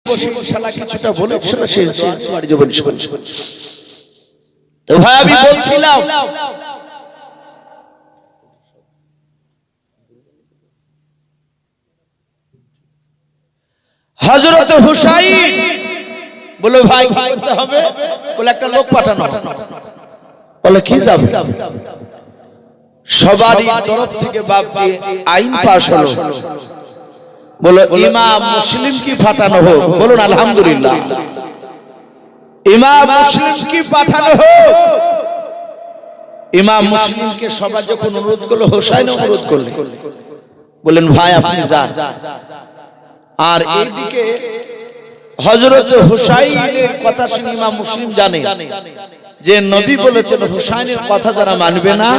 বসে ইনশাআল্লাহ কিছুটা বলে শেষ দোয়া বাড়ি যাবেন। তো ভাই আমি বলছিলাম হযরত হুসাইন বলে ভাই কি করতে হবে, বলে একটা লোক পাঠানো। বলে কি যাবে? সবারই তরফ থেকে বাপ দিয়ে আইন পাশ হলো, বলে ইমাম মুসলিম কি পাঠানো হোক। বলুন আলহামদুলিল্লাহ। ইমাম মুসলিম কি পাঠানো হোক। ইমাম মুসলিমকে সবাই যখন অনুরোধ করলো, হুসাইন অনুরোধ করলেন, বলেন ভাই আপনি যান। আর এইদিকে হযরত হুসাইনের কথা শুনে ইমাম মুসলিম জানে যে নবী বলেছেন হুসাইনের কথা যারা মানবে না,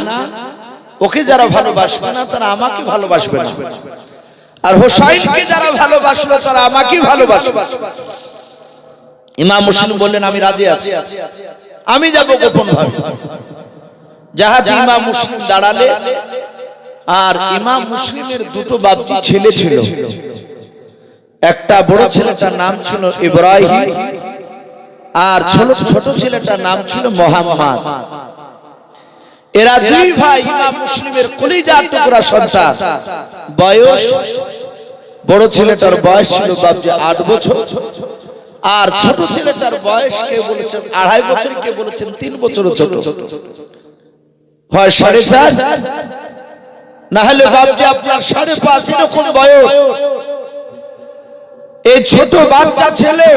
ওকে যারা ভালোবাসবে না, তারা আমাকে ভালোবাসবে না। আর হুসাইনকে যারা ভালোবাসলো তারা আমাকেই ভালোবাসবে। ইমাম মুসলিম বললেন আমি রাজি আছি, আমি যাব গোপন ভাবে। যাহাতে ইমাম মুসলিম দাঁড়ালে, আর ইমাম মুসলিমের দুটো বাপজি ছেলে ছিল। একটা বড় ছেলেটার নাম ছিল ইব্রাহিম, আর ছোট ছেলেটার নাম ছিল মুহাম্মদ। এরা দুই ভাই ইমাম মুসলিমের কলিজার টুকরা সন্তান। বয়স, বড় ছেলেটার বয়স ছিল বাপজি 8 বছর, আর ছোট ছেলেটার বয়স কে বলেছেন 2.5 বছর, কে বলেছেন 3 বছর ছোট। হয় 4.5, না হলে বাপজি আপনার 5.5 এরকম বয়স। এই ছোট বাচ্চা ছেলে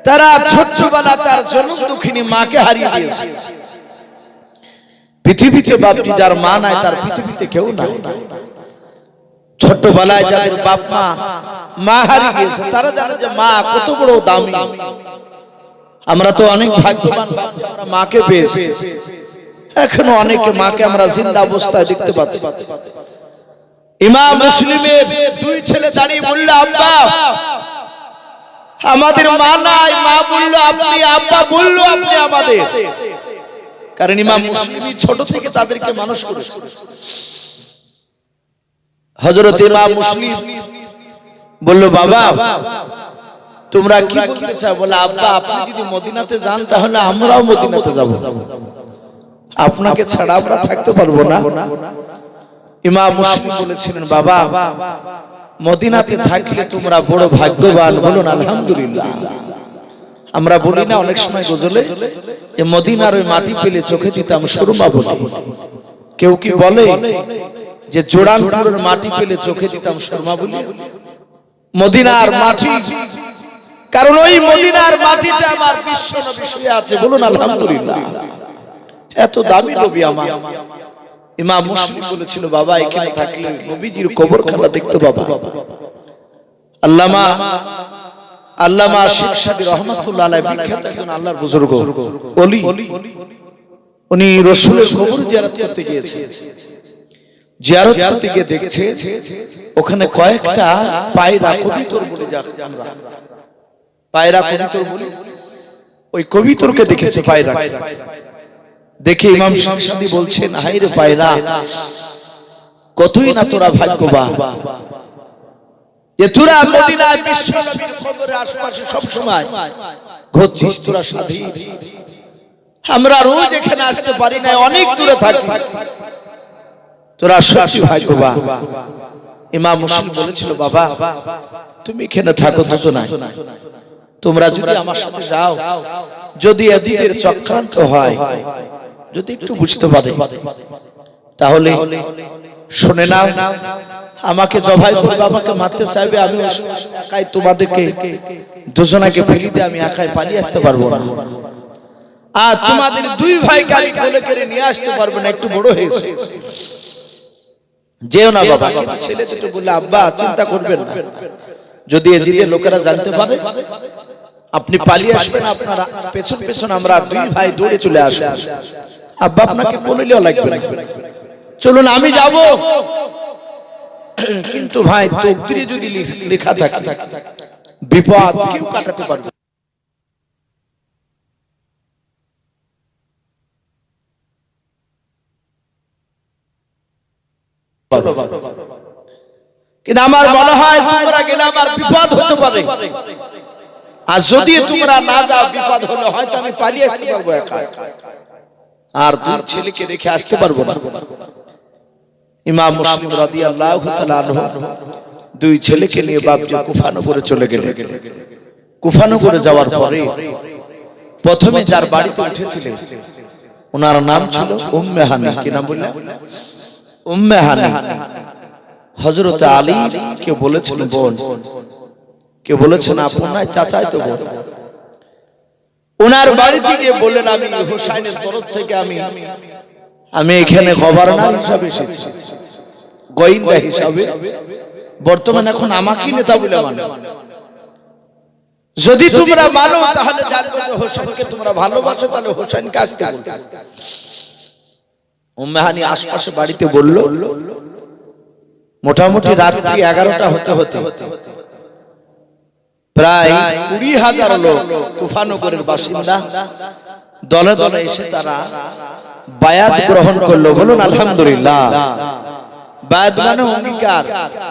তারা ছোটবেলা তার জনম দুঃখিনী মাকে হারিয়ে দিয়েছে। পৃথিবীতে বাপজি যার মা নাই, তার পৃথিবীতে কেউ নাই। ছোটবেলায় যাদের বাপ মা হারিয়ে গিয়েছে, তারা জানে যে মা কত বড় দামি। আমরা তো অনেক ভাগ্যবান, আমরা মাকে পেয়েছি। এখনো অনেকে মাকে আমরা জিন্দা অবস্থায় দেখতে পাচ্ছি। ইমাম মুসলিমের দুই ছেলে দাঁড়িয়ে বলল আব্বা আমাদের মা নাই। মা বলল আপনি, আব্বা বলল আপনি আমাদের। কারণ ইমাম মুসলিম ছোট থেকে তাদেরকে মানুষ করেছে। হযরত ইমাম মুসলিম বলল বাবা তোমরা কি বলতে চাও? বলে আব্বা আপনি যদি মদিনাতে যান তাহলে আমরাও মদিনাতে যাব, আপনাকে ছাড়া আমরা থাকতে পারবো না। ইমাম মুসলিম বলেছিলেন বাবা মদিনাতে থাকলে তোমরা বড় ভাগ্যবান। বলুন আলহামদুলিল্লাহ। আমরা বলি না অনেক সময় গজলে যে মদিনার ওই মাটি পেলে চোখে দিতাম সুরমা বলে। কেউ কি বলে যে জোড়ানপুরের মাটি পেলে চোখে দিতাম সুরমা বলে? মদিনার মাটি, কারণ ওই মদিনার মাটিতে আমার বিশ্ব নবী শুয়ে আছে। বলুন আলহামদুলিল্লাহ। এত দামি নবী আমার। ইমাম মুসলিম বলেছিল বাবা এখানে থাকলে নবীজির কবরখানা দেখতে পাবো। আল্লামা শেখ সাদী রহমাতুল্লাহ আলাইহি বিখ্যাত একজন আল্লাহর বুজুর্গ ওলি, উনি রাসূলের কবর জিয়ারত করতে গিয়েছেন। জিয়ারত করতে গিয়ে দেখছে ওখানে কয়েকটা পায়রা কবিতর বলে যাক আমরা পায়রা কবিতর বলি, ওই কবিতরকে দেখেছে পায়রা। দেখে ইমাম শেখ সাদী বলছেন হায় রে পায়রা, কতই না তোরা ভাগ্যবান যে তোরা মদিনায় বিশ্ব নবীর কবরের আশেপাশে সব সময় ঘুরছিস, তোরা স্বাধীন। আমরা রোজ এখানে আসতে পারি না, অনেক দূরে থাকি, তোরা সত্যি ভাগ্যবান। ইমাম মুসলিম বলেছিল বাবা তুমি এখানে থাকো তো না, তোমরা যদি আমার সাথে যাও, যদি এজিদের চক্রান্ত হয়, যদি একটু বুঝতে পারে তাহলে শুনে নাও, আমাকে জবাই করবে, আমাকে মারতে চাইবে, আমি একাই তোমাদেরকে দুজনাকে ফেলে দিয়ে আমি একাই পালিয়ে আসতে পারবো না। আর তোমাদের দুই ভাইকে আমি কোলে করে নিয়ে আসতে পারবো না, একটু বড় হয়েছে, যেও না বাবা। কিন্তু ছেলে দুটো বললে আব্বা চিন্তা করবেন না, যদি এজিদের লোকেরা জানতে পারে আপনি পালিয়ে আসবেন, আপনার পেছন পেছন আমরা দুই ভাই দৌড়ে চলে আসবো। আব্বা আপনাকে কোলে নেওয়া লাগবে না, চলুন আমি যাব। কিন্তু ভাই তকদিরে যদি লেখা থাকে বিপদ কেউ কাটাতে পারবে। কিন্তু আমার মনে হয় তোমরা গেলে আমার বিপদ হতে পারে, আর যদি তোমরা না যাও বিপদ হলে হয়তো আমি পালিয়ে আসতে পারবো একা, আর দুই ছেলেকে রেখে আসতে পারবো না। ইমাম মুসলিম রাদিয়াল্লাহু তাআলা আনহু দুই ছেলেকে নিয়ে বাপজি কুফানগরে চলে গেলেন। কুফানগরে যাওয়ার পরে প্রথমে যার বাড়িতে উঠেছিলেন ওনার নাম ছিল উম্মে হানি। কি নাম বললেন? উম্মে হানি। হযরত আলী কে বলেছেন বোন, কে বলেছেন আপনার চাচাই তো বোন। ওনার বাড়িতে গিয়ে বললেন আমি হুসাইনের তরফ থেকে আমি এখানে গভর্নর হিসাবে এসেছি, গোয়েন্দা হিসাবে। বর্তমানে এখন আমাকে নেতা বলে মানে, যদি তোমরা মানো তাহলে জানবে যে হোসেনকে তোমরা ভালোবাসো, তাহলে হোসেনকে আসতে বলতে। উম্মে হানি আশপাশে বাড়িতে বলল। মোটামুটি রাত্রি 11টা হতে হতে প্রায় 20,000 লোক কুফানগরের বাসিন্দা দলে দলে এসে তারা বায়াত গ্রহণ করলো। বলুন আলহামদুলিল্লাহ। বায়াত মানে অঙ্গীকার,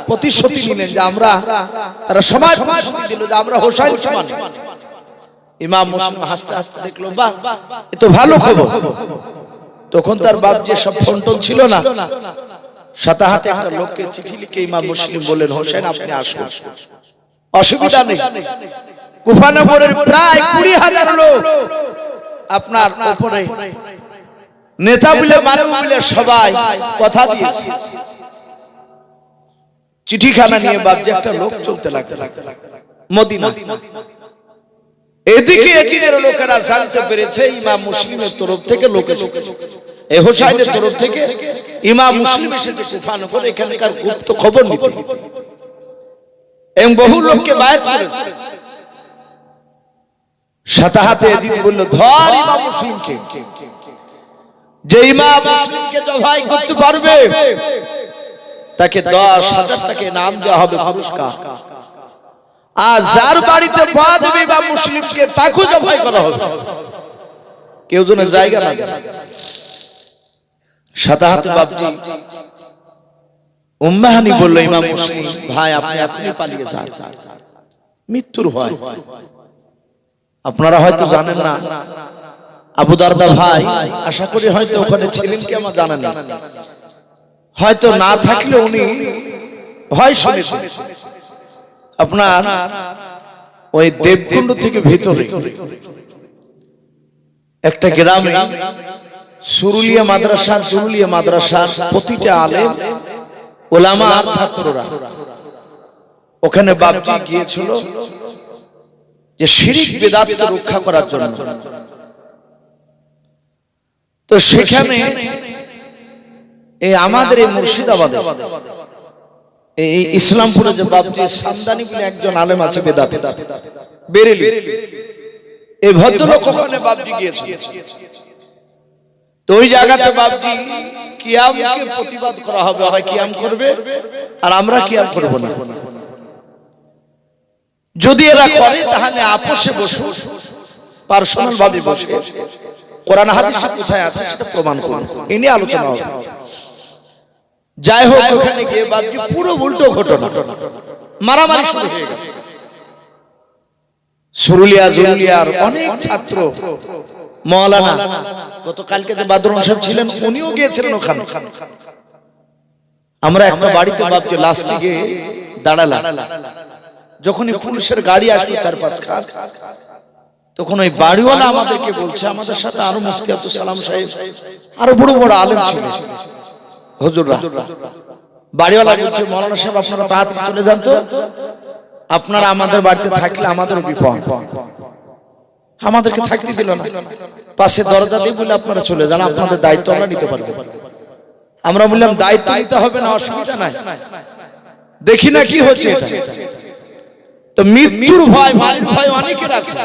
প্রতিশ্রুতি নিলেন যে আমরা, তারা সবাই প্রতিশ্রুতি দিল যে আমরা হোসাইনকে মানি। ইমাম মুসলিম হাসতে হাসতে দেখলো বাহ, এ তো ভালো খবর। তখন তার বাপ যে সব ফোন ছিল না, সাথে হাতে একটা লোককে চিঠি লিখে ইমাম মুসলিম বললেন হোসেন আপনি আসুন, অসুবিধা নেই। কুফানগরের প্রায় 20,000 লোক আপনার উপরে নেতা বলে মানব বলে সবাই কথা দিয়েছে। চিঠিখানা নিয়ে বাপজি একটা লোক চলতে লাগলো মদিনা। এদিকে এদিনের লোকেরা জানতে পেরেছে ইমাম মুসলিমের তরফ থেকে লোক এসেছে, এই হোসাইনের তরফ থেকে ইমাম মুসলিম এসেছে কুফানগর এখানকার গুপ্ত খবর নিতে, এবং বহু লোককে বায়াত করেছে। সাথে হাতে এজিদ বলল ধর ইমাম মুসলিমকে, যে ইমাম মুসলিমকে জবাই করতে পারবে তাকে 10,000 টাকা ইনাম দেওয়া হবে পুরস্কার, আর যার বাড়িতে পাওয়া যাবে ইমাম মুসলিমকে তাকে জবাই করা হবে, কেউ যেন জায়গা না দেয়। সাথে হাতে বাপজি উম্মে হানি বলল ইমাম মুসলিম ভাই আপনি এখনই পালিয়ে যান, মৃত্যুর ভয়। আপনারা হয়তো জানেন না, আবু দারদা ভাই আশা করি হয়তো ওখানে ছিলেন কি আমার জানা নেই, হয়তো না থাকলে উনি হয় শুনেছেন। আপনার ওই দেবকুণ্ড থেকে ভিতরে একটা গ্রামে সুরুলিয়া মাদ্রাসা, জুরুলিয়া মাদ্রাসার প্রতিটা আলেম ওলামা আর ছাত্ররা ওখানে বাপজি গিয়েছিল যে শিরক বিদআতকে রক্ষা করার জন্য। তো সেখানে এই আমাদের এই মুর্শিদাবাদে এই ইসলামপুরে যে বাপজি সামদানি বলে একজন আলেম আছে বেদাতে বেরেলি, এই ভদ্রলোক ওখানে বাপজি গিয়েছে। তো ওই জায়গাতে বাপজি কিয়ামকে প্রতিবাদ করা হবে, হয় কিয়াম করবে আর আমরা কিয়াম করব না। যদি এরা করে তাহলে আপোষে বসে পার্সোনাল ভাবে বসে কোরআন হাদিসে কোথায় আছে সেটা প্রমাণ করব, এই নিয়ে আলোচনা হবে। যাই হোক ওখানে গিয়ে বাপজি পুরো উল্টো ঘটনা, মারামারি শুরু হয়ে গেছে। সুরুলিয়া জুরুলিয়ার অনেক ছাত্র, মাওলানা গতকালকে যে বাদরুন সাহেব ছিলেন উনিও গিয়েছিলেন ওখানে। আমরা একটা বাড়িতে বাপজি লাস্টে গিয়ে দাঁড়ালাম, যখনই পুলিশের গাড়ি আসলো 4-5 খান, তখন ওই বাড়িওয়ালা আমাদেরকে বলছে, আমাদের সাথে আরো মুফতি আব্দুল সালাম সাহেব আরো বড় বড় আলেম ছিলেন হুজুররা। বাড়িওয়ালা বলছে মাওলানা সাহেব আপনারা তাড়াতাড়ি চলে যান তো, আপনারা আমাদের বাড়িতে থাকলে আমাদের বিপদ। আমাদেরকে থাকতে দিল না, পাশে দরজা দিয়ে বলে আপনারা চলে যান, আপনাদের দায়িত্ব আমরা নিতে পারবো। আমরা বললাম দায়িত্ব নিতে হবে না, অসুবিধা নাই, দেখি না কি হচ্ছে এটা। তো মৃত্যুর ভয়, মায়ের ভয় অনেকের আছে।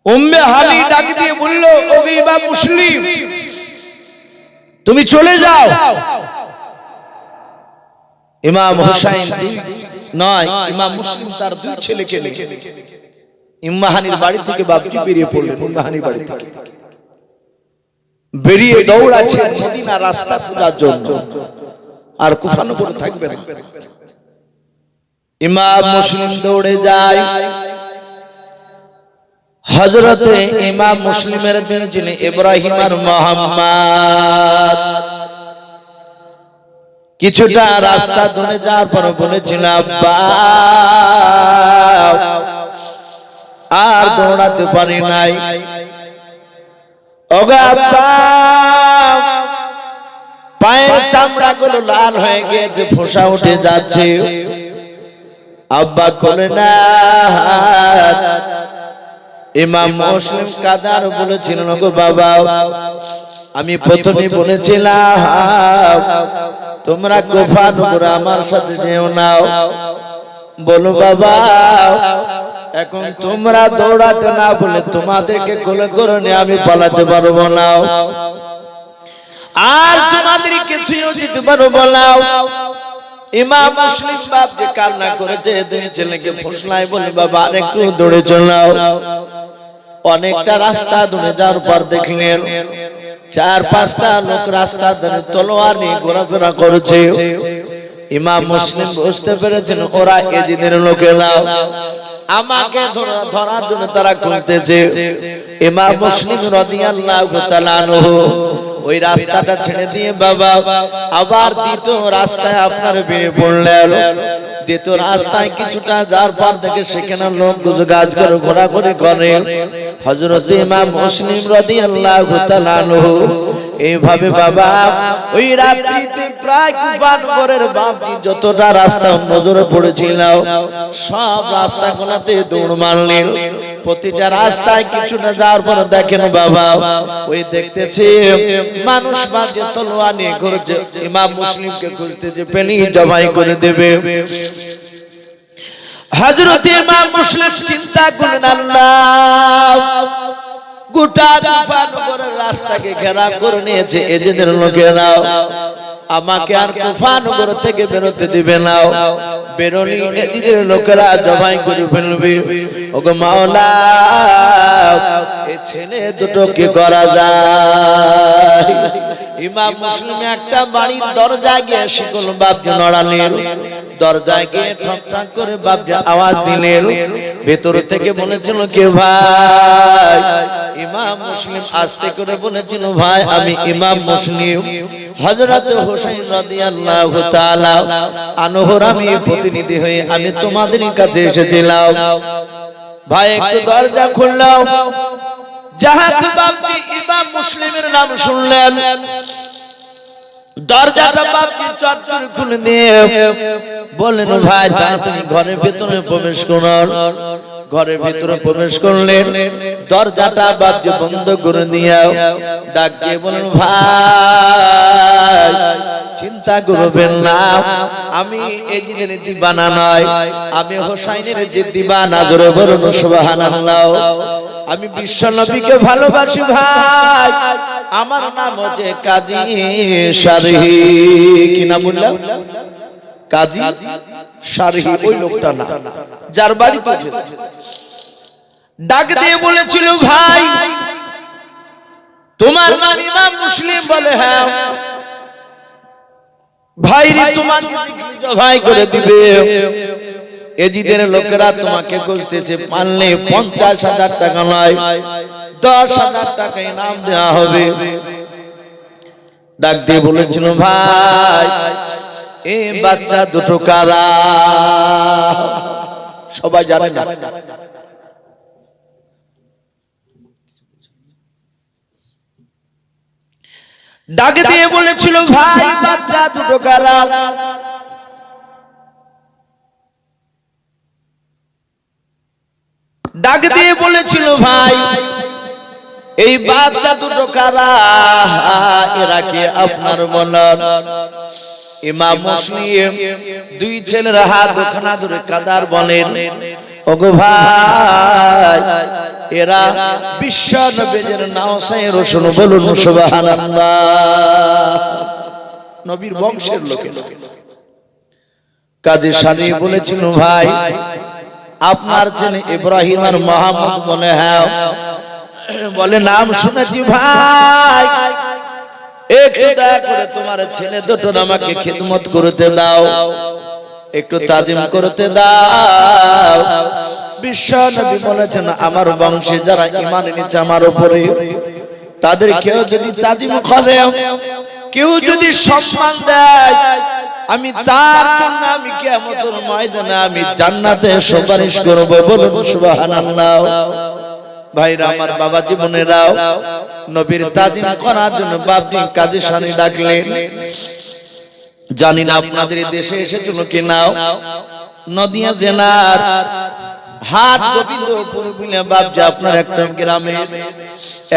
উম্মে হানি ডাক দিয়ে বলল ও ইমাম মুসলিম তুমি চলে যাও। ইমাম হুসাইন নয়, ইমাম মুসলিম তার 2 ছেলেকে নিয়ে উম্মে হানির বাড়ি থেকে বাপজি বেরিয়ে পড়লেন। উম্মে হানির বাড়ি থেকে বেরিয়ে দৌড়াচ্ছে মদিনা রাস্তা খোঁজার জন্য। আর কুফা নগরে থাকবে না। ইমাম মুসলিম দৌড়ে যায়, হযরতে ইমাম মুসলিমের দিন যিনি ইব্রাহিম আর মুহাম্মদ কিছুটা রাস্তা ধরে যাওয়ার পর বলেছিল আব্বা আর দৌড়াতে পারি নাই, ওগো আব্বা পায়ের চামড়াগুলো লাল হয়ে গেছে, ফোঁসা উঠে যাচ্ছে। আব্বা করে না। ইমাম মুসলিম কাদার বলেছিলেন ওগো বাবা আমি প্রথমে বলেছিলাম তোমরা কুফা নগরে আমার সাথে যেও না, বলো বাবা এখন তোমরা দৌড়াতে না বলে তোমাদেরকে কোলে করে নিয়ে আমি পালাতে পারবো না, আর তোমাদেরকে তুইও যেতে পারবো না। ইমাম মুসলিম বাপ যে কান্না করেছে দুই ছেলেকে ফুসলাই বলে বাবা আর একটু দৌড়ে চলাও। অনেকটা রাস্তা দৌড়ে যাওয়ার পর দেখলেন 4-5টা লোক রাস্তা ধরে তলোয়ার নিয়ে ঘোরাফেরা করছে। ইমাম মুসলিম বুঝতে পেরেছেন ওরা এজিদের লোকেরা, আমাকে ধরার জন্য তারা খুঁজতেছে। ইমাম মুসলিম রাদিয়াল্লাহু তাআলা আনহু ওই রাস্তাটা ছেড়ে দিয়ে বাবা আবার দ্বিতীয় রাস্তায় আপনার বেরিয়ে পড়লেন। দ্বিতীয় রাস্তায় কিছুটা যাওয়ার পর থেকে সেখানে লোক গাছ করে ঘোরাঘুরি করে। হযরত ইমাম মুসলিম রাদিয়াল্লাহু তাআলা আনহু এইভাবে বাবা ওই রাত্রিতে প্রায় কুফা নগরের বাপজি যতটা রাস্তা নজরে পড়েছিল সব রাস্তাগুলোতে দৌড় মারলেন। প্রতিটা রাস্তায় কিছুটা যাওয়ার পর দেখেন বাবা ওই দেখতেছে মানুষ বাজে তলোয়ার নিয়ে ঘুরছে, ইমাম মুসলিমকে খুঁজতেছে পেনি জবাই করে দেবে। হযরত ইমাম মুসলিম চিন্তা করলেন আল্লাহ গোটা কুফা নগরের রাস্তাকে ঘেরা করে নিয়েছে এজিদের লোকেরা, আমাকে আর কুফা নগর থেকে বেরোতে দিবে না, বেরোনি এজিদের লোকেরা জবাই করে ফেলবে। ওগো মাওলা এই ছেলে দুটো কি করা যায়? ইমাম মুসলিম একটা বাড়ির দরজায় গিয়ে শিকল বাপকে নড়ালেন, দরজায় গিয়ে ঠক ঠক করে বাপকে আওয়াজ দিলেন। ভেতর থেকে বলেছিল কে ভাই? ইমাম মুসলিম আস্তে করে বলেছিল ভাই আমি ইমাম মুসলিম হযরত হোসেন রাদিয়াল্লাহু তাআলা আনহুর আমি প্রতিনিধি হয়ে আমি তোমাদের কাছে এসেছিলাম, ভাই একটু দরজা খুললাও। জাহাত বাপজি ইমাম মুসলিমের নাম শুনলেন, দরজাটা বাপজি চটচট খুলে দিয়ে বললেন ভাই তাড়াতাড়ি ঘরের ভিতরে প্রবেশ করুন। ঘরের ভিতরে প্রবেশ করলেন, দরজাটা বাপজি বন্ধ করে দিয়ে ডাক দিয়ে বলেন ভাই চিন্তা করবেন না, আমি এজিদের দিবানা নয়, আমি হোসাইনের যে দিবানা। জোরে বলুন সুবহানাল্লাহ। আমি বিশ্ব নবীকে ভালোবাসি ভাই, আমার নাম হচ্ছে কাজী শারহি। কি নাম বললাম? কাজী শারহি। ওই লোকটা না যার বাড়িতে উঠেছে। ডাক দিয়ে বলেছিল ভাই তোমার নাম ইমাম মুসলিম? বলে হ্যাঁ। ভাই রে তোমার জবাই করে দিবে, এজিদের লোকেরা তোমাকে খুঁজতেছে, পারলে 50,000 টাকা নয় 10,000 টাকা ইনাম দেওয়া হবে। ডাক দিয়ে বলেছিল ভাই এই বাচ্চা দুটো কারা? সবাই জানে না। ডাক দিয়ে বলেছিল ভাই বাচ্চা দুটো কারা? ডাক দিয়ে বলেছিল ভাই এই বাচ্চা দুটো কারা? এরা কি আপনার বলন? ইমাম মুসলিম দুই ছেলের হাত ওখানা ধরে কাদার বলেন ওগো ভাই এরা বিশ্ব নবীর নাওসায়ে রাসূল। বলুন সুবহানাল্লাহ। নবীর বংশের লোক। কাজী শারহি বলেছিল ভাই আপনার ছেলে ইব্রাহিম আর মুহাম্মদ? বলে হ্যাঁ। বলে নাম শুনেছি ভাই, একটু দয়া করে তোমার ছেলে দুটোর আমাকে খিদমত করতে দাও, একটু তাজিম করতে দাও। বিশ্ব নবী বলেছেন আমার বংশে যারা ঈমান এনেছে আমার উপরে, তাদের কেউ যদি তাজিম করে, কেউ যদি সম্মান দেয়, আমি তার জন্য আমি কিয়ামতের ময়দানে আমি জান্নাতে সুপারিশ করব। বলুন সুবহানাল্লাহ। ভাইরা আমার, বাবা জীবনেরাও, নবীর তাজিম করার জন্য বাপজি কাজী সানি ডাকলেন। জানি না আপনাদের দেশে এসেছিল কি নাও, নদিয়া জেলার হাট গোবিন্দপুর বলে বাপজি আপনার একটা গ্রামে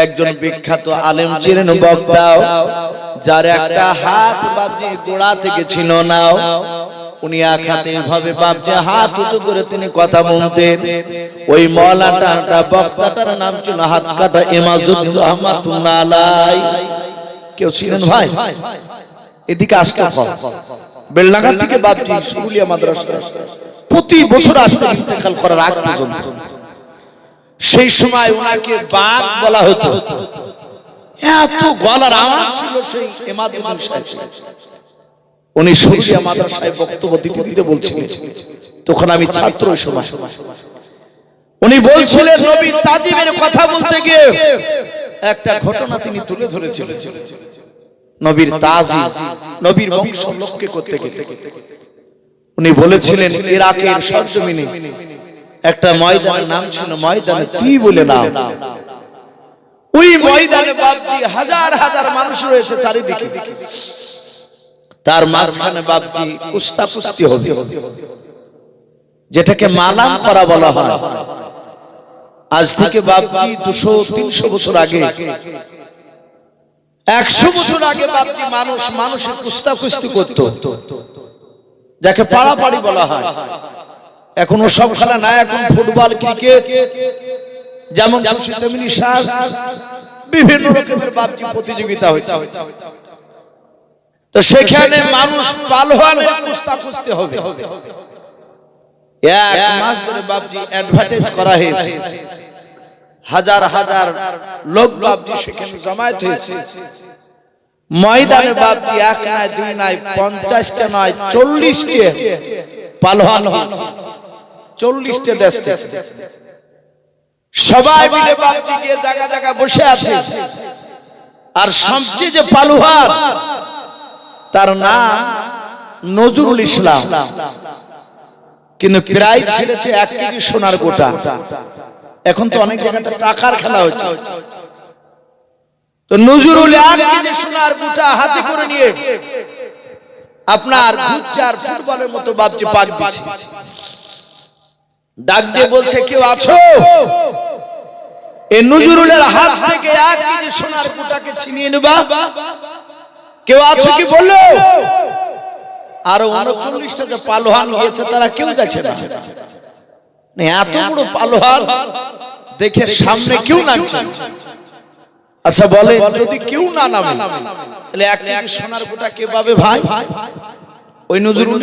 একজন বিখ্যাত আলেম ছিলেন, বক্তা, যার একটা হাত বাপজি গোড়া থেকে ছিল না। উনি এক হাতে এভাবে বাপজি হাত উঁচু করে তিনি কথা বলতেন। ওই মওলানাটা বক্তাটার নাম ছিল হাত কাটা ইমাজুদ্দিন রহমাতুল্লাহ আলাইহি। কেউ ছিলেন ভাই? এদিকে আসতে হবে। বেলনাগার থেকে বাপজি সুরুলিয়া মাদ্রাসা প্রতি বছর আসতে ইন্তেকাল করার আগ পর্যন্ত, সেই সময় ওনাকে বাঘ বলা হতো। এত গলার আওয়াজ ছিল সেই ইমাদুদ্দিন সাহেব। উনি সুরুলিয়া মাদ্রাসায় বক্তব্য দিতে দিতে বলছিলেন, তখন আমি ছাত্র সময়। উনি বলছিলেন নবীর তাজিমের কথা বলতে গিয়ে একটা ঘটনা তিনি তুলে ধরেছিলেন। নবীর তাজিম, নবীর বংশ লক্ষ্য করতে গিয়ে উনি বলেছিলেন ইরাকের সরজমিনে একটা ময়দানের নাম ছিল ময়দানে তুই বলে নাম। ওই ময়দানে বাপজি হাজার হাজার মানুষ রয়েছে চারিদিকে, তার মাঝখানে বাপজি কুস্তাকুস্তি হবে, যেটাকে মালাম করা বলা হয়। আজ থেকে বাপজি 200-300 বছর আগে, 100 বছর আগে বাপজি মানুষের কুস্তাকুস্তি করত, যাকে পাড়াপাড়ি বলা হয়। এখন সব খেলা না, এখন ফুটবল, ক্রিকেট, যেমন খুশি তেমনি সাজ, বিভিন্ন রকমের বাপজি প্রতিযোগিতা হচ্ছে। তো সেখানে মানুষ পালোয়ানের কুস্তাকুস্তি হবে। এক মাস ধরে বাপজি অ্যাডভার্টাইজ করা হয়েছে, হাজার হাজার লোক বাপজি সেখানে জমায়েত হয়েছে। ময়দানে বাপজি এক নয়, দুই নয়, 50টা নয়, 40টা পালোয়ান হয়েছে, 40টা দেশ থেকে। সবাই মিলে বাপজি গিয়ে জায়গা জায়গা বসে আছে। আর সবচেয়ে যে পালোয়ান, তার নাম নজরুল ইসলাম, কিন্তু প্রাইজ ছেড়েছে 1 কেজি সোনার গোটা। এখন তো অনেক জায়গাতে টাকার খেলা হচ্ছে। তো নজরুল 1 কেজি সোনার গোটা হাতে করে নিয়ে আপনার গুজ্জার ফুটবলের মতো বাপজি পাক দিচ্ছে। ডাক দিয়ে বলছে কেউ আছো? এই নজরুলের হাত থেকে 1 কেজি সোনার গোটাকে ছিনিয়ে নেবা, কেউ আছে কি বললো? আর 39টা যে পালোয়ান গিয়েছে তারা কেউ যাচ্ছে না। এত বড় পালোয়ান দেখে সামনে কেউ নামছে। আচ্ছা বলে যদি কেউ না নামে তাহলে 1 কেজি সোনার গোটা কে পাবে ভাই? ওই নজরুল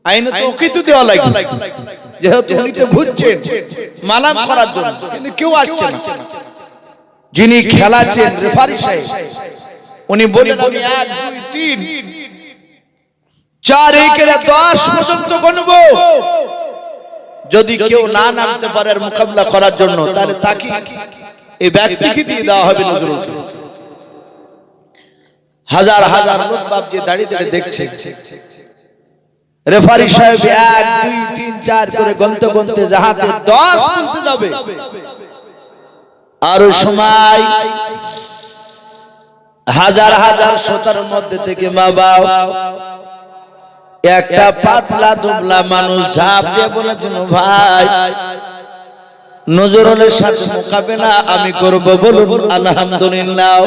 আইনে তো ওকে তো দেওয়া লাগে, যেহেতু উনি তো ঘুরছেন মালাম করার জন্য, কিন্তু কেউ আসছে না। যিনি খেলাচ্ছেন রেফারি সাহেব, উনি বলে 1 2 3 4 1 10 পর্যন্ত গণবো। যদি কেউ না নামতে পারে আর মোকাবিলা করার জন্য, তাহলে তাকে এই ব্যক্তিকে দিয়ে দেওয়া হবে নজরুলকে। হাজার হাজার লোক বাপজি দাঁড়িয়ে দাঁড়িয়ে দেখছে। রেফারি সাহেব 1 2 3 4 করে গণতে গণতে যাহাতে 10 পর্যন্ত যাবে। আর ওই সময় হাজার হাজার শ্রোতার মধ্যে থেকে মা বাবা একটা পাতলা দুবলা মানুষ ঝাঁপ দিয়ে বলেছেন ভাই নজরুলের সাথে মোকাবেলা আমি করব, বলুন আলহামদুলিল্লাহ।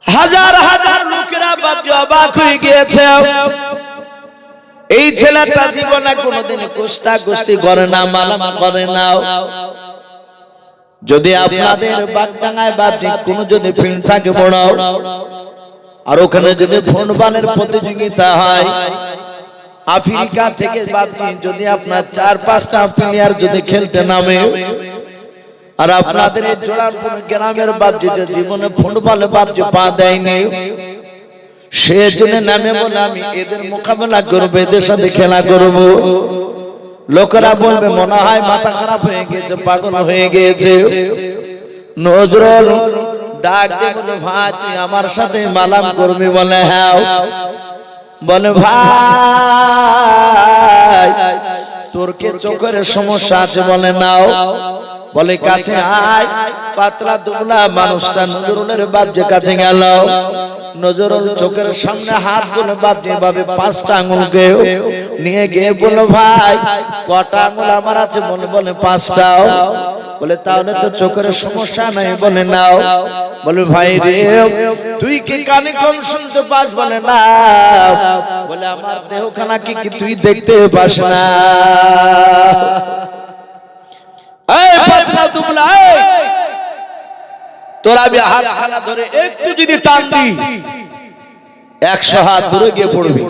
হাজার হাজার লোকেরা বাপজি অবাক হয়ে গিয়েছে। এই ছেলেটা জীবনে কোনোদিন কুস্তাকুস্তি করে না, মালাম করে না। যদি আপনাদের বাগডাঙ্গায় বাপজি কোনো যদি ফিল্ড থাকে বড়, আর ওখানে যদি ফুটবলের প্রতিযোগিতা হয়, আফ্রিকা থেকে বাপজি যদি আপনার 4-5টা প্লেয়ার যদি খেলতে নামে, আর আপনাদের এই জোড়ারপুর গ্রামের বাপজি যে জীবনে ফুটবলে বাপজি পা দেয়নি, সেজন্য নামে বলে আমি এদের মোকাবেলা করবো, এদের সাথে খেলা করব। লোকেরা বলবে মনে হয় মাথা খারাপ হয়ে গেছে, পাগল হয়ে গিয়েছে। নজরুল ডাক দিয়ে বলে ভাই তুই আমার সাথে মালাম করবি? বলে হ্যাঁ। বলে ভাই তোর কে চোখের সমস্যা আছে? বলে নাও। বলে কাছে আয়। পাতলা দুবলা মানুষটা নজরুলের বাপ যে কাছে গেল, নজরুল চোখের সামনে হাত গুলো বাপ যেভাবে 5টা আঙুলকে নিয়ে গিয়ে বলল ভাই কটা আঙুল আমার আছে? বলে 5টা। বলে তাহলে তো চোখের সমস্যা নাই। বলে নাও। বলে ভাই রে তুই কি কানে কম শুনতে পাস? বলে না। বলে আমার দেহখানা কি তুই দেখতে পাস না? এই পাতলা দুবলা তোরা আমি হাত খানা ধরে একটু যদি টান দি 100 হাত দূরে গিয়ে পড়বি,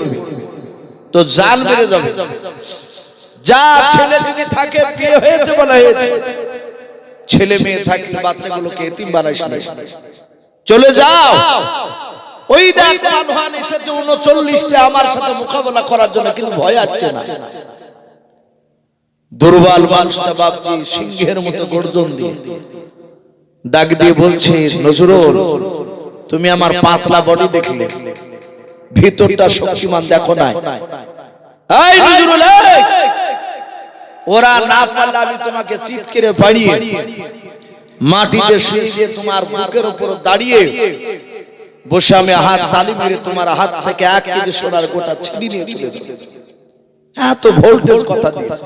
তো জান বেড়ে যাবে। যা ছেলে যদি থাকে বিয়ে হয়েছে বলা হয়েছে, ছেলে মেয়ে থাকলে বাচ্চাগুলোকে এতিম বানাইস না, চলে যাও। ওই দেখ পালোয়ান এসেছে 39টা আমার সাথে মোকাবেলা করার জন্য, কিন্তু ভয় আসছে না। দুর্বল মানুষটা বাপজি সিংহের মতো গর্জন দিয়ে ডাক দিয়ে বলছে নজরুল তুমি আমার পাতলা বডি দেখলে, ভিতরটা শক্তিমান দেখো না। এই নজরুল ওরা না পারলে আমি তোমাকে চিৎকারে পাড়িয়ে মাটিতে শুয়ে দিয়ে তোমার বুকের উপর দাঁড়িয়ে বসে আমি হাত তালি মেরে তোমার হাত থেকে 1 কেজি সোনার গোটা ছিনিয়ে নিয়ে চলে যাব। এত ভোল্টেজ কথা দিয়েছে।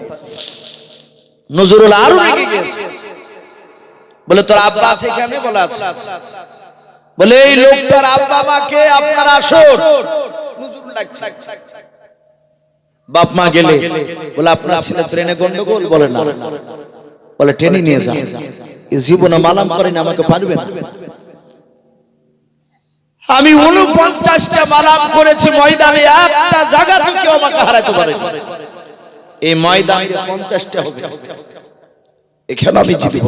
নজরুল আরো রেগে গেছে। বলে তোর আব্বা আছে এখানে? বলে আছে। বলে এই লোকটার আব্বা মাকে আপনারা আসুন। নজরুল ডাকছে। বাপ মা গেলে বলে আপনার ছেলে ট্রেনে গন্ডগোল? বলে না। বলে ট্রেনে নিয়ে যান। এই জীবনে মালাম করেন আমাকে পারবে না। আমি 49টা মালাম করেছি ময়দানে, একটা জায়গা থেকে আমাকে হারাতে পারে। এই ময়দানে 50টা হবে, এখানে আমি জিতব।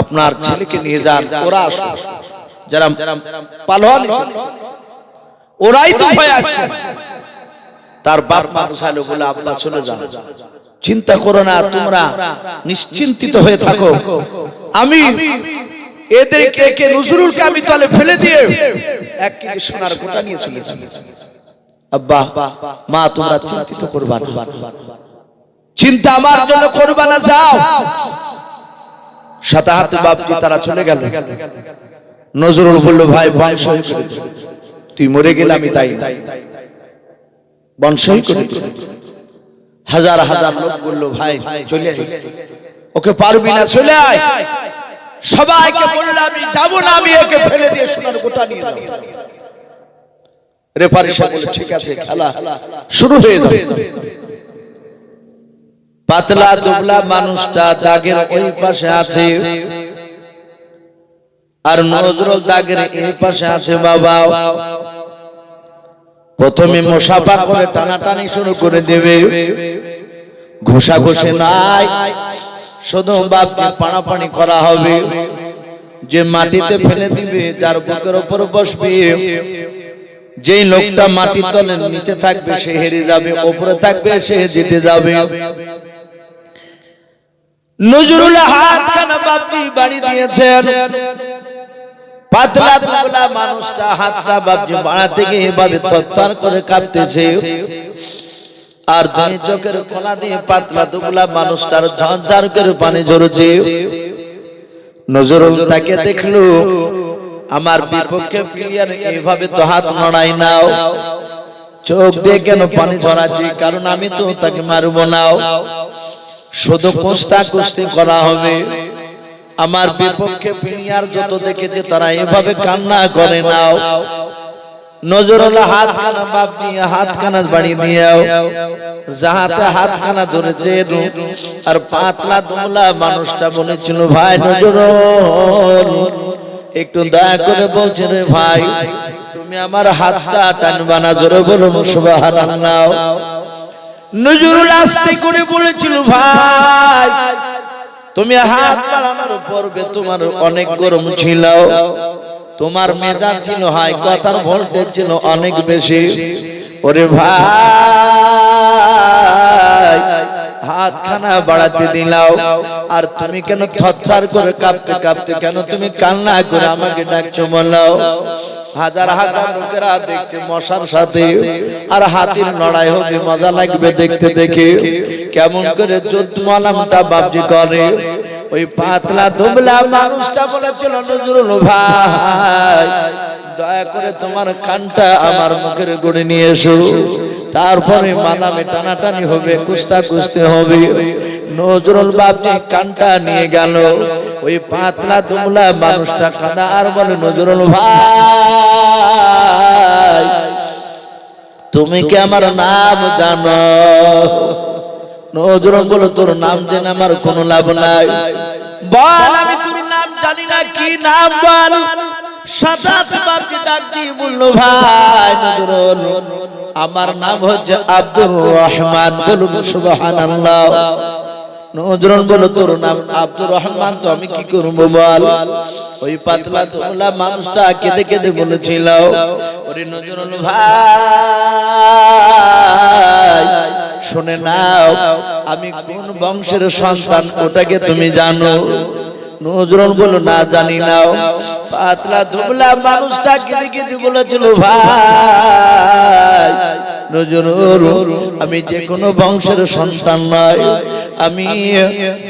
আপনার ছেলেকে নিয়ে যান। ওরা যারা পালোয়ান ওরাই তো ভয় আসছে। তার বাপ মা বুঝালো বলে আব্বা চলে যাও, চিন্তা করো না, তোমরা নিশ্চিন্তিত হয়ে থাকো। আমি এদেরকে কে নজরুলকে আমি তলে ফেলে দিয়ে 1 কেজি সোনার গোটা নিয়ে চলে যাব। আব্বা মা তোমরা চিন্তিত করবা না, চিন্তা আমার জন্য করবা না, যাও। সাথে হাতে বাপজি তারা চলে গেল। নজরুল বলল ভাই বংশই করে তুই মরে গেলে আমি তাই বংশই করে। হাজার হাজার লোক বলল ভাই চলে আয়, ওকে পারবি না, চলে আয়। সবাইকে বলল আমি যাব না, আমি একে ফেলে দিয়ে সোনার গোটা নিয়ে যাব। রেফারি সাহেব বলে ঠিক আছে, খেলা শুরু হয়ে যাবে। পাতলা দুবলা মানুষটা দাগের ওই পাশে আছে, আর নজরুল দাগের এই পাশে আছে। বাবা প্রথমে মুসাফা করে টানাটানি শুরু করে দেবে। ঘষাঘষি নাই, শুধু বাপকে পানাপানি করা হবে। যে মাটিতে ফেলে দিবে, যার বুকের উপর বসবে, যেই লোকটা মাটির তলের নিচে থাকবে সে হেরে যাবে, উপরে থাকবে সে জিতে যাবে। নজরুল হাতখানা বাপজি বাড়ি দিয়েছেন। পাতলা দুবলা মানুষটা হাতটা বাপজি বাড়াতে গিয়ে এভাবে থরথর করে কাঁপতেছে, আর দুই চোখের কোলা দিয়ে পাতলা দুবলা মানুষটার ঝরঝর করে পানি ঝরছে। নজরুল তাকে দেখলো, আমার বিপক্ষে প্লেয়ার এইভাবে তো হাত নড়াই নাও, চোখ দিয়ে কেন পানি ঝরাচ্ছি? কারণ আমি তো তাকে মারবো না, শুধু কুস্তা কুস্তি করা হবে। আমার বিপক্ষে প্লেয়ার যত দেখেছে তারা এভাবে কান্না করে নাও। নজরুল হাতখানা বাপ নিয়ে হাতখানা বাড়ি দিয়েও যাহাতে হাতখানা ধরেছে। আর পাতলা দুবলা মানুষটা বলেছিল ভাই নজরুল একটু দয়া করে বলছে রে ভাই তুমি আমার হাতটা টানবা না, জোরে বলুন সুবহানাল্লাহ। নজরুল আস্তে করে বলেছিল ভাই তুমি হাত বাড়ানোর পূর্বে তোমার অনেক গরম ছিল, তোমার মেজাজ ছিল হাই, কথার ভোল্টেজ ছিল অনেক বেশি। ওরে ভাই হাতখানা বাড়াতে দিলাও, আর তুমি কেন থরথর করে কাঁপতে কাঁপতে কেন তুমি কান্না করে আমাকে ডাকছো বলাও? হাজার হাজার লোকেরা দেখছে মশার সাথে, আর হাতির লড়াই হবে, মজা লাগবে দেখতে দেখে। কেমন করে যুদ্ধ মালামটা বাবজি করে। ওই পাতলা দুবলা মানুষটা বলেছিল, নজরুল ভাই দয়া করে তোমার কানটা আমার মুখের গড়ে নিয়ে এসো, তারপরে মালামে টানাটানি হবে, কুস্তা কুস্তি হবে। নজরুল বাবজি কানটা নিয়ে গেল, ওই পাতলা দুবলা মানুষটা কাঁদা আর বলে, নজরুল ভাই তুমি কি আমার নাম জানো? নজরুল বলো, তোর নাম জেনে আমার কোনো লাভ নাই। বল, আমি তোর নাম জানি না, কি নাম বল। সাদাত বাবজি ডাক দিয়ে বলল, ভাই নজরুল আমার নাম হচ্ছে আব্দুর রহমান। বলুন সুবহানাল্লাহ। নজরুল বলো, তোর নাম আব্দুর রহমান, তো আমি কি করবো বল। ওই পাতলা তোলা মানুষটা কেঁদে কেঁদে বলেছিল, ওরে নজরুল ভাই শুনে নাও, আমি কোন বংশের সন্তান ওটাকে তুমি জানো? নজরুল বলো, না জানি না। পাতলা দুবলা মানুষটা কেঁদে কেঁদে বলেছিল, ভাই নজরুল আমি যে কোনো বংশের সন্তান নয়, আমি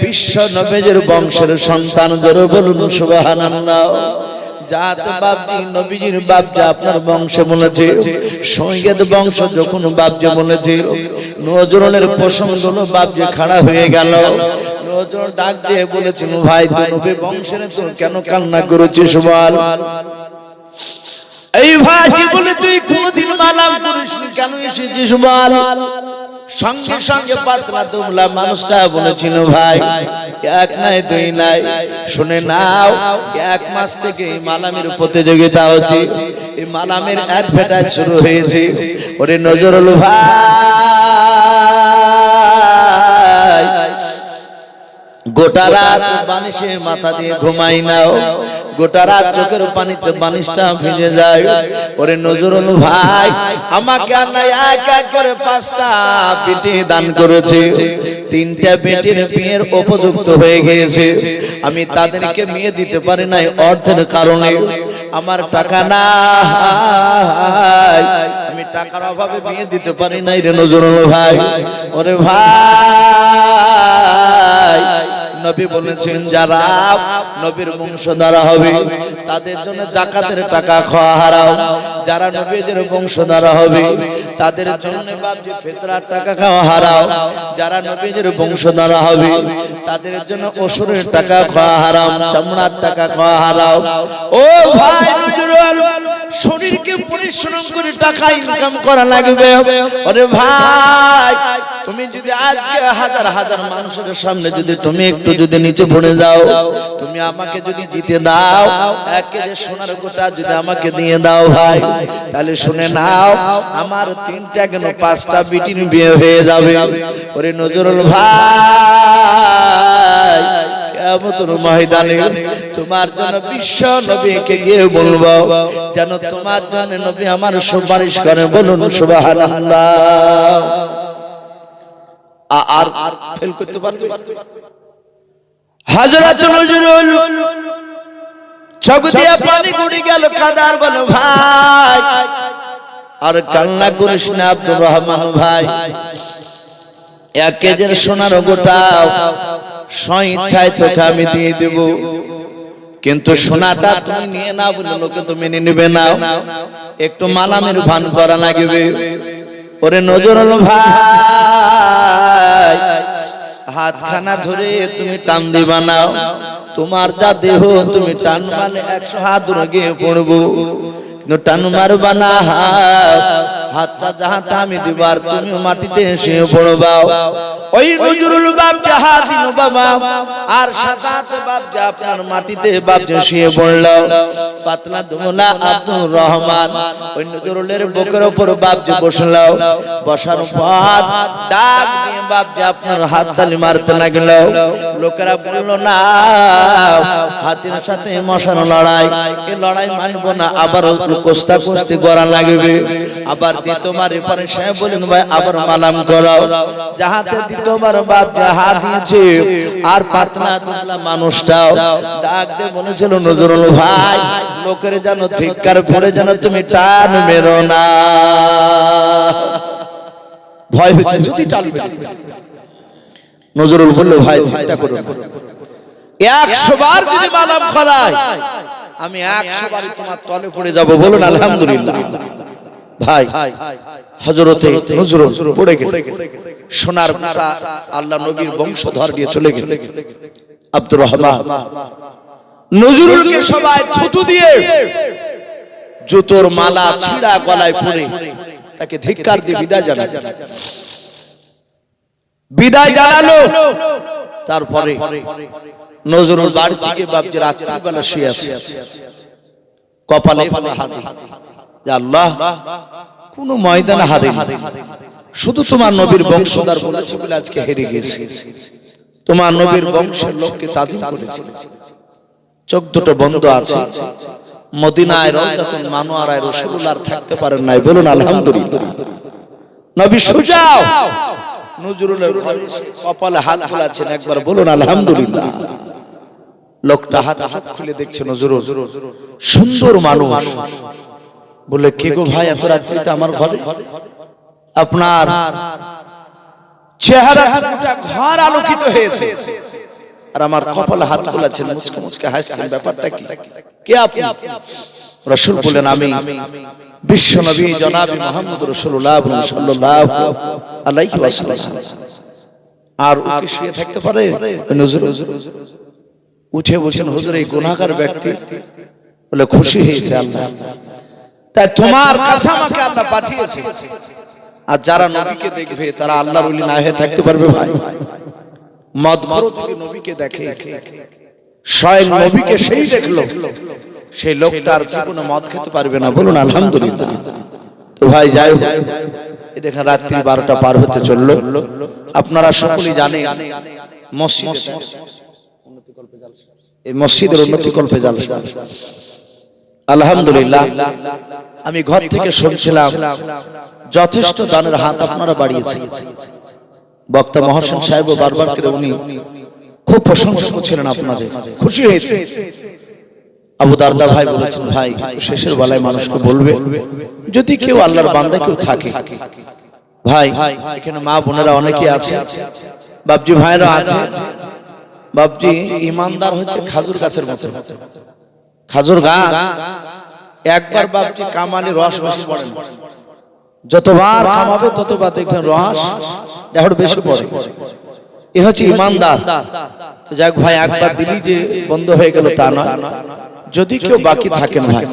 বিশ্ব নবীর বংশের সন্তান। জোরে বলুন সুবহানাল্লাহ। জাত বাবজি নবীজির বাবজি আপনার বংশে বলেছে, সৈয়দ বংশ যখন বাবজি বলেছে, নজরুলের প্রসঙ্গগুলো বাবজি খাড়া হয়ে গেল। নজরুল ডাক দিয়ে বলেছিল, ভাই তুই নবী বংশের, তুই কেন কান্না করেছিস বল। এই ভাই বলে, তুই কোনদিন মালাম করিসনি, কেন এসেছিস বল। সঙ্গে সঙ্গে পাতলা দুবলা মানুষটা বলেছিল, ভাই এক নাই দুই নাই, শুনে নাও, 1 মাস থেকে এই মালামের প্রতিযোগিতা হচ্ছে, এই মালামের অ্যাডভার্টাইজ শুরু হয়েছে। ওরে নজরুল ভাই গোটা রাত বানিশে মাথা দিয়ে ঘুমাই নাও, গোটা রাত চোখের পানিতে বানিশটা ভিজে যায়। ওরে নজরুল ভাই আমাকে আল্লাহ এক এক করে 5টা বেটি দান করেছে, 3টা বেটির বিয়ের উপযুক্ত হয়ে গিয়েছে, আমি তাদেরকে মেয়ে দিতে পারি নাই অর্থের কারণে। আমার টাকা নাই, আমি টাকার অভাবে বিয়ে দিতে পারি নাই রে নজরুল ভাই। ওরে ভাই নবী বলেছেন, যারা নবীর বংশধর হবে তাদের জন্য যাকাতের টাকা খাওয়া হারাম। যারা নবীদের বংশধর হবে তাদের জন্য বাবজি ফিতরার টাকা খাওয়া হারাম। যারা নবীদের বংশধর হবে তাদের জন্য অসুরের টাকা খাওয়া হারাম, চামড়ার টাকা খাওয়া হারাম। ও ভাই নজরুল, শরীরকে পরিশ্রম করে টাকা ইনকাম করা লাগবে। ওরে ভাই তুমি যদি আজকে হাজার হাজার মানুষের সামনে যদি তুমি একটু যদি নিচে পড়ে যাও, তুমি আমাকে যদি জিতে দাও, 1 কেজি সোনার গোটা যদি আমাকে দিয়ে দাও ভাই, তাহলে শুনে নাও, আমার 3টা কেন 5টা বিটির বিয়ে হয়ে যাবে। ওরে নজরুল ভাই কিয়ামতের ময়দানে তোমার জন্য বিশ্ব নবীকে গিয়ে বলবো, যেন তোমার জন্য নবী আমার সুপারিশ করে। বলুন সুবহানাল্লাহ। আর ফেল করতে পারবে? হযরত নজরুল চোখ দিয়ে পানি গড়ি গেল, কাদার বলো, ভাই আর কান্না করিস না আব্দুর রহমান ভাই, 1 কেজির সোনার গোটা স্বইচ্ছায় তোকে আমি দিয়ে দেব, কিন্তু সোনাটা তুমি নিয়ে নাও বলে লোকে তুমি নিবে না, একটু মালামের ভান করা লাগবে। ওরে নজরুল ভাই হাতখানা ধরে তুমি টান দিবা না, তোমার যা দেহ তুমি টান মানে 100 হাত দূরে গিয়ে পড়বো, কিন্তু টান মারবা না। হাতটা যাহাতে আমি দিবার তুমি মাটিতে এসে পড়বা। ওই নজরুল বাবজি হাত দিল বাবা, আর সাদাত বাবজি আপনার মাটিতে বাবজি শুয়ে পড়ল। পাতলা দুমলা আব্দুর রহমান ওই নজরুলের বুকের উপর বাবজি বসলো, বসার পর ডাক দিয়ে বাবজি আপনার হাত তালি মারতে লাগলো। লোকেরা বলল না হাতির সাথে মশার লড়াই, এই লড়াই মানবো না, আবার কোস্তা কোস্তি করা লাগবে। আবার দ্বিতীয়বার এপারে সাহেব বলেন ভাই আবার মালাম করাও। যাহাতে দ্বিতীয়বার বাপ হাত দিয়েছে আর পাতলা পাতলা মানুষটাও ডাক দিয়ে বলেছিল নজরুল ভাই লোকের যেন ধিক্কার করে যেন তুমি টান মেরো না। ভয় হচ্ছে যদি টানবে। নজরুল বলল ভাই চিন্তা করো না, 100 বার যদি মালাম খোলাই আমি 100 বারই তোমার তলে পড়ে যাব। বলুন আলহামদুলিল্লাহ। ভাই হযরতে নজরুল পড়ে গেল, সোনার মুখা আল্লাহ নবীর বংশধর দিয়ে চলে গেল। আব্দুর রহমান নজরুলকে সবাই থুতু দিয়ে জুতোর মালা ছিঁড়া গলায় পরে তাকে ধিক্কার দিয়ে বিদায় জানালো। তারপরে নজরুল বাড়ি থেকে বাপজি রাত্রিবেলা শুয়ে আছে, কপালে হাত, আল্লাহ কোন ময়দানে হারে, শুধু তোমার নবীর বংশধর বলেছে বলে আজকে হেরে গেছি। তোমার নবীর বংশের লোককে তাজিম করেছে, চোখ দুটো বন্ধ আছে, মদিনায় রওজাতুল মানোয়ারায় রাসূলুল্লাহ থাকতে পারেন নাই। বলুন আলহামদুলিল্লাহ। নবী সুজাও নজরুলের কপালে হাত বুলাচ্ছেন, একবার বলুন আলহামদুলিল্লাহ। লোকটা হাত খুলে দেখছে নজরুল, সুন্দর মানুষ। বলে কে গো ভাই এত রাত্রিতে আমার ঘরে? আপনার চেহারাটা ঘর আলোকিত হয়েছে আর আমার কপালে হাত বুলাচ্ছেন, মুচকে মুচকে হাসছেন, ব্যাপারটা কি? কে আপনি? রাসূল বলেন আমি বিশ্ব নবী জনাব মুহাম্মদ রাসূলুল্লাহ সাল্লাল্লাহু আলাইহি ওয়াসাল্লাম। আর ওকে শুয়ে থাকতে পারে? নজরুল উঠে বলছেন হুজুর এই গুনাহগার ব্যক্তি। বলে খুশি হয়েছে আল্লাহ, তাই তোমার কাছে আমাকে আল্লাহ পাঠিয়েছে। আর যারা নবীকে দেখবে তারা আল্লাহর ওলি না হয়ে থাকতে পারবে? ভাই মদখোর যদি নবীকে দেখে, স্বয়ং নবীকে সেই দেখলো, সেই লোকটা আর জীবনে মদ খেতে পারবে না। বলুন আলহামদুলিল্লাহ। তো ভাই যাই হোক, এই দেখেন রাত্রি 12টা পার হতে চললো। আপনারা সকলেই জানেন মসজিদের উন্নতি কল্পে জালসা। আলহামদুলিল্লাহ আমি ঘর থেকে শুনছিলাম যথেষ্ট দানের হাত আপনারা বাড়িয়েছেন। বক্তা মহসিন সাহেব বারবার করে উনি খুব প্রশংসা করছিলেন আপনাদের, খুশি হয়েছে। আবু দারদা ভাই বলেছেন ভাই শেষের বেলায় মানুষকে বলবে যদি কেউ আল্লাহর বান্দা কেউ থাকে, ভাই এখানে মা বোনেরা অনেকে আছে, বাপজি ভাইরা আছে। বাপজি ইমানদার হচ্ছে খাজুর গাছের মতো, খাজুর গাছ একবার বাপজি কামালে রস বেশি পড়ে না, যতবার কামাবে ততবার দেখবেন রস দেখো বেশি পড়ে। এ হচ্ছে ইমানদার। যাক ভাই একবার দিলি যে বন্ধ হয়ে গেল তা নয়, যদি কেউ বাকি থাকেন ভাই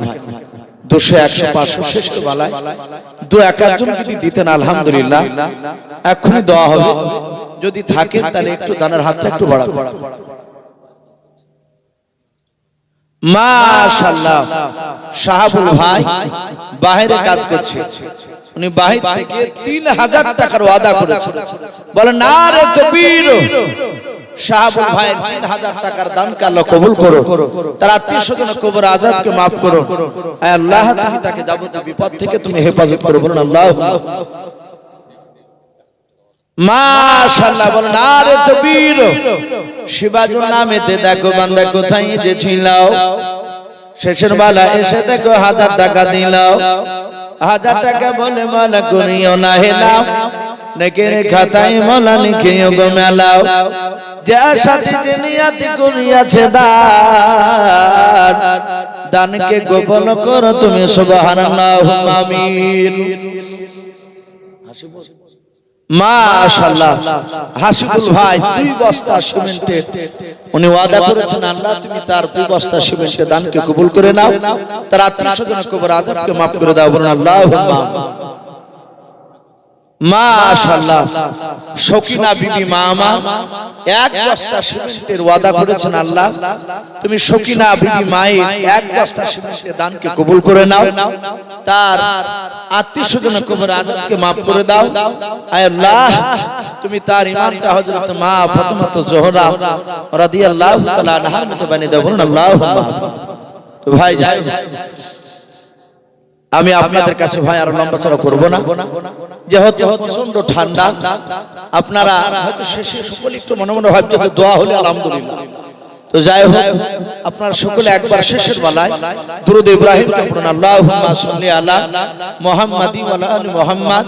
200 100 500 শেষ বেলায় 2-1 জন যদি দিতেন আলহামদুলিল্লাহ এখনই দেওয়া হবে। যদি থাকে তাহলে একটু দানের হাতটা একটু বাড়াবো। মাশাআল্লাহ শাহাবুল ভাই বাইরে কাজ করছে, উনি বাহির থেকে 3000 টাকার ওয়াদা করেছেন। বলেন নারে তাকবীর। শাহাবুল ভাইয়ের 3000 টাকার দানকে আল্লাহ কবুল করো, তার আত্মীয়-স্বজনের কবর আযাবকে maaf করো। আয় আল্লাহ তুমি তাকে যাবতীয় বিপদ থেকে তুমি হেফাজত করো। বলুন আল্লাহুম্মা মাশাআল্লাহ। বলেন নারে তাকবীর। শিবাজুর নামেতে দেখো বান্দা কোথায় যে ছিল, শেষের বেলা এসে দেখো 1000 টাকা দিল। 1000 টাকা বলে মালা করিও না হেলাও, নেকের খাতায় মালা লিখিও গো মেলাও। যার সাথে যে নিয়ত করিয়াছে দান, দানকে গোপন করো তুমি সুবহানাল্লাহ আমিন। মাশাআল্লাহ হাসিবুল ভাই 2 বস্তা সিমেন্টের উনি ওয়াদা করেছেন, আল্লাহ তুমি তার 2 বস্তা সিমেন্টের দানকে কবুল করে নাও, তার আত্মীয়-স্বজনের কবর আযাবকে maaf করে দাও। বলুন আল্লাহুম্মা। মাশাআল্লাহ সকিনা বিবি মামা এক বস্তা সিমেন্টের ওয়াদা করেছেন আল্লাহ তুমি সকিনা বিবি মায়ের এক বস্তা সিমেন্টের দানকে কবুল করে নাও তার আত্মীয়স্বজনের কবর আযাবকে maaf করে দাও আয় আল্লাহ তুমি তার ইমামটা হযরত মা ফাতেমা জোহরা রাদিয়াল্লাহু তাআলা আনহার মতো বানিয়ে দাও বলুন আল্লাহুম্মা তো ভাই যাই আমি আপনাদের কাছে ভাই আর লম্বা চড়া করব না যেহেতু প্রচন্ড ঠান্ডা আপনারা হয়তো শেষে সকলে একটু মনে মনে ভাবছেন যে দোয়া হলে আলহামদুলিল্লাহ তো যাই হোক আপনারা সকলে একবার শেষের বেলায় দুরূদ ইব্রাহিম পড়ুন আল্লাহুম্মা সাল্লি আলা মুহাম্মাদি ওয়া আলা আলি মুহাম্মাদ